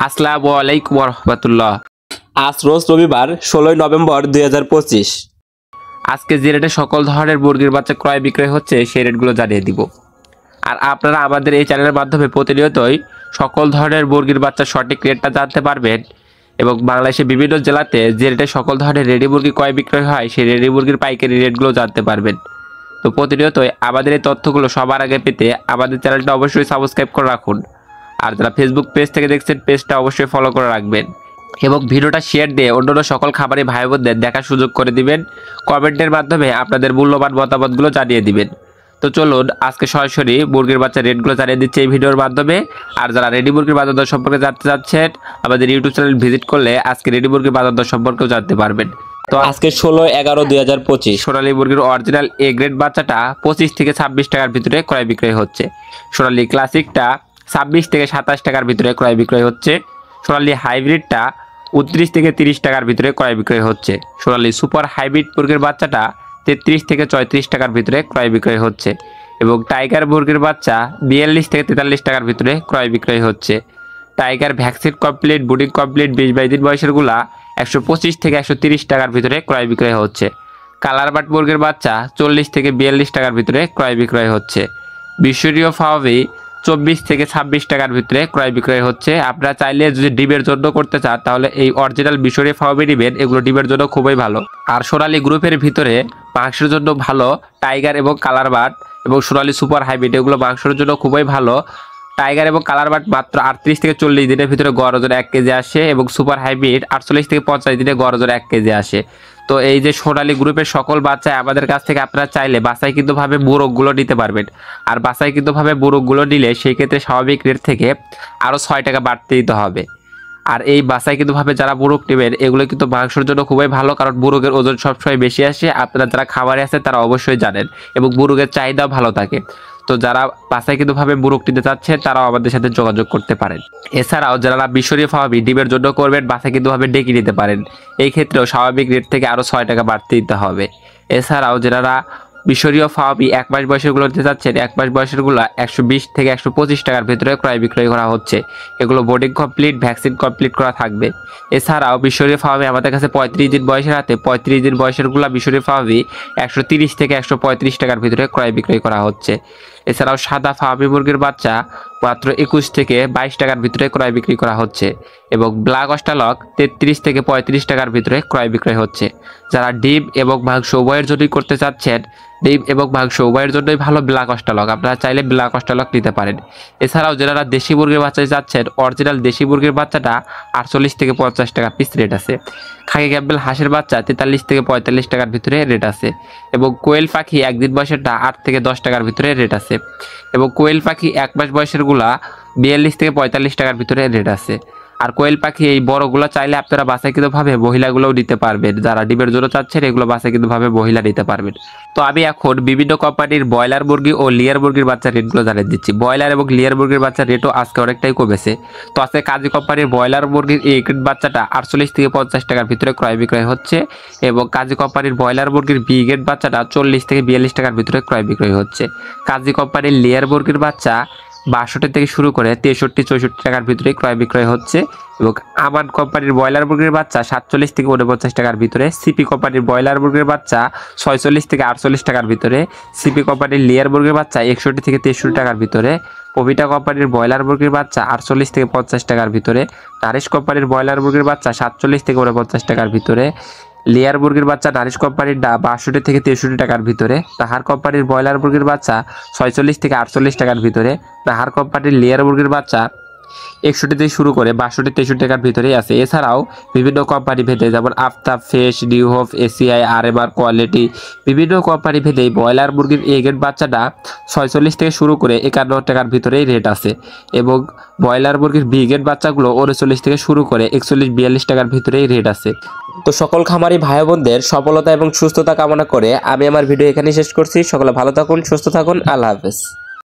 আসসালামু আলাইকুম রহমতুল্লাহ। আজ রোজ রবিবার 16 নভেম্বর 2025। আজকে যে রেটে সকল ধরনের মুরগির বাচ্চা ক্রয় বিক্রয় হচ্ছে সেই রেটগুলো জানিয়ে দিব। আর আপনারা আমাদের এই চ্যানেলের মাধ্যমে প্রতিনিয়তই সকল ধরনের মুরগির বাচ্চার সঠিক রেটটা জানতে পারবেন এবং বাংলাদেশের বিভিন্ন জেলাতে যে রেটে সকল ধরনের রেডি মুরগি ক্রয় বিক্রয় হয় সেই রেডি মুরগির পাইকারি রেটগুলো জানতে পারবেন। তো প্রতিনিয়তই আমাদের এই তথ্যগুলো সবার আগে পেতে আমাদের চ্যানেলটা অবশ্যই সাবস্ক্রাইব করে রাখুন। আর যারা ফেসবুক পেজ থেকে দেখছেন পেজটা অবশ্যই ফলো করে রাখবেন এবং ভিডিওটা শেয়ার দিয়ে অন্যান্য সকল খামারি ভাই বোনদের দেখার সুযোগ করে দিবেন। কমেন্টের মাধ্যমে আপনাদের মূল্যবান মতামতগুলো জানিয়ে দিবেন। তো চলুন আজকে সরাসরি মুরগির বাচ্চার রেটগুলো জানিয়ে দিচ্ছি এই ভিডিওর মাধ্যমে। আর যারা রেডি মুরগির বাজার দর সম্পর্কে জানতে চাচ্ছেন আমাদের ইউটিউব চ্যানেল ভিজিট করলে আজকে রেডি মুরগির বাজার দর সম্পর্কেও জানতে পারবেন। তো আজকে 16/11/2025 সোনালী মুরগির অরিজিনাল এ গ্রেড বাচ্চাটা 25 থেকে 26 টাকার ভিতরে ক্রয় বিক্রয় হচ্ছে। সোনালী ক্লাসিকটা 26 থেকে 27 টাকার ভিতরে ক্রয় বিক্রয় হচ্ছে। সোনালী হাইব্রিডটা 29 থেকে 30 টাকার ভিতরে ক্রয় বিক্রয় হচ্ছে। সোনালী সুপার হাইব্রিড মুরগির বাচ্চাটা 33 থেকে 34 টাকার ভিতরে ক্রয় বিক্রয় হচ্ছে এবং টাইগার মুরগির বাচ্চা 42 থেকে 43 টাকার ভিতরে ক্রয় বিক্রয় হচ্ছে। টাইগার ভ্যাকসিন কমপ্লিট বুডিং কমপ্লিট 20-22 দিন বয়সেরগুলা 125 থেকে 130 টাকার ভিতরে ক্রয় বিক্রয় হচ্ছে। কালার বাট মুরগির বাচ্চা 40 থেকে 42 টাকার ভিতরে ক্রয় বিক্রয় হচ্ছে। মিশরীয় ফাওয়াবি 24 থেকে 26 টাকার ভিতরে ক্রয় বিক্রয় হচ্ছে। আপনারা চাইলে যদি ডিমের জন্য করতে চান তাহলে এই অরিজিনাল মিশরীয় ফাওয়াবি নেবেন, এগুলো ডিমের জন্য খুবই ভালো। আর সোনালী গ্রুপের ভিতরে মাংসের জন্য ভালো টাইগার এবং কালার বাট এবং সোনালী সুপার হাইব্রিড, এগুলো মাংসের জন্য খুবই ভালো। টাইগার এবং কালার বাট মাত্র 38 থেকে 40 দিনের ভিতরে গড় ওজন 1 কেজি আসে এবং সুপার হাইব্রিড 48 থেকে 50 দিনে গড় ওজন 1 কেজি আসে। তো এই যে সোনালী গ্রুপের সকল বাচ্চায় আমাদের কাছ থেকে আপনারা চাইলে বাছাই কিন্তু ভাবে বুড়োগুলো নিতে পারবেন। আর বাছাই কিন্তু ভাবে বুড়োগুলো নিলে সেই ক্ষেত্রে স্বাভাবিক রেট থেকে আরও 6 টাকা বাড়তে দিতে হবে। আর এই বাছাই কিন্তু ভাবে যারা বুড়োক নেবেন এগুলো কিন্তু মাংসের জন্য খুবই ভালো, কারণ বুড়োগের ওজন সবসময় বেশি আসে। আপনারা যারা খাবারে আছে তারা অবশ্যই জানেন এবং বুড়োগের চাহিদাও ভালো থাকে। তো যারা বাছাই কিন্তু ভাবে বুড়োক নিতে চাচ্ছেন তারাও আমাদের সাথে যোগাযোগ করতে পারেন। এছাড়াও যারা মিশরীয় ফাওয়াবি ডিমের জন্য করবেন বাছাই কিন্তু ভাবে ডেকে নিতে পারেন, এই ক্ষেত্রেও স্বাভাবিক রেট থেকে আরও 6 টাকা বাড়তে দিতে হবে। এছাড়াও যারা মিশরীয় ফাওয়াবি 1 মাস বয়সেরগুলো নিতে চাচ্ছেন 1 মাস বয়সেরগুলো 120 থেকে 125 টাকার ভিতরে ক্রয় বিক্রয় করা হচ্ছে। এগুলো বোর্ডিং কমপ্লিট ভ্যাকসিন কমপ্লিট করা থাকবে। এছাড়াও মিশরীয় ফাওয়াবি আমাদের কাছে 35 দিন বয়সের হাতে 35 দিন বয়সেরগুলো মিশরীয় ফাওয়াবি 130 থেকে 135 টাকার ভিতরে ক্রয় বিক্রয় করা হচ্ছে। এছাড়াও সাদা ফাওয়াবি মুরগির বাচ্চা মাত্র 21 থেকে 22 টাকার ভিতরে ক্রয় বিক্রি করা হচ্ছে এবং ব্ল্যাক অস্ট্রালক 33 থেকে 35 টাকার ভিতরে ক্রয় বিক্রয় হচ্ছে। যারা ডিম এবং মাংস উভয়ের জন্যই করতে চাচ্ছেন, ডিম এবং মাংস উভয়ের জন্যই ভালো ব্ল্যাক অস্ট্রালক, আপনারা চাইলে ব্ল্যাক অস্ট্রালক নিতে পারেন। এছাড়াও যারা দেশি মুরগির বাচ্চা চাচ্ছেন অরিজিনাল দেশি মুরগির বাচ্চাটা 48 থেকে 50 টাকা পিস রেট আছে। খাকি ক্যাম্বেল হাঁসের বাচ্চা 43 থেকে 45 টাকার ভিতরে রেট আছে এবং কোয়েল পাখি একদিন বয়সেরটা 8 থেকে 10 টাকার ভিতরে রেট আছে এবং কোয়েল পাখি 1 মাস বয়সেরগুলা 42 থেকে 45 টাকার ভিতরে রেট আছে। আর কোয়েল পাখি এই বড়গুলো চাইলে আপনারা বাছাইকৃতভাবে মহিলাগুলোও নিতে পারবেন, যারা ডিমের জন্য চাচ্ছেন এগুলো বাছাইকৃতভাবে মহিলা নিতে পারবেন। তো আমি এখন বিভিন্ন কোম্পানির ব্রয়লার মুরগি ও লেয়ার মুরগির বাচ্চার রেটগুলো জানিয়ে দিচ্ছি। ব্রয়লার এবং লেয়ার মুরগির বাচ্চার রেটও আজকে অনেকটাই কমেছে। তো আজকে কাজী কোম্পানির ব্রয়লার মুরগির এই গ্রেড বাচ্চাটা 48 থেকে 50 টাকার ভিতরে ক্রয় বিক্রয় হচ্ছে এবং কাজী কোম্পানির ব্রয়লার মুরগির বি গ্রেড বাচ্চাটা 40 থেকে 42 টাকার ভিতরে ক্রয় বিক্রয় হচ্ছে। কাজী কোম্পানির লেয়ার মুরগির বাচ্চা 62 থেকে শুরু করে 63-64 টাকার ভিতরে ক্রয় বিক্রয় হচ্ছে এবং আমান কোম্পানির ব্রয়লার মুরগির বাচ্চা 47 থেকে 49 টাকার ভিতরে, সিপি কোম্পানির ব্রয়লার মুরগির বাচ্চা 46 থেকে 48 টাকার ভিতরে, সিপি কোম্পানির লেয়ার মুরগির বাচ্চা 61 থেকে 63 টাকার ভিতরে, পবিটা কোম্পানির ব্রয়লার মুরগির বাচ্চা 48 থেকে 50 টাকার ভিতরে, নারিশ কোম্পানির ব্রয়লার মুরগির বাচ্চা 47 থেকে 49 টাকার ভিতরে, লেয়ার মুরগির বাচ্চা নারিশ কোম্পানির 62 থেকে 63 টাকার ভিতরে, তাহার কোম্পানির ব্রয়লার মুরগির বাচ্চা 46 থেকে 48 টাকার ভিতরে, তাহার কোম্পানির লেয়ার মুরগির বাচ্চা 61 থেকে শুরু করে 62-63 টাকার ভিতরেই আছে। এছাড়াও বিভিন্ন কোম্পানি ভেদে যেমন আফতাব, ফেস, new hope, ACI, RMR quality বিভিন্ন কোম্পানি ভেদে ব্রয়লার মুরগির এ গ্রেড বাচ্চাটা 46 থেকে শুরু করে 51 টাকার ভিতরেই রেট আছে এবং ব্রয়লার মুরগির বি গ্রেড বাচ্চাগুলো 39 থেকে শুরু করে 41-42 টাকার ভিতরেই রেট আছে। তো সকল খামারি ভাই বোনদের সফলতা এবং সুস্থতা কামনা করে আমি আমার ভিডিও এখানেই শেষ করছি। সকলে ভালো থাকুন, সুস্থ থাকুন, আল্লাহ হাফেজ।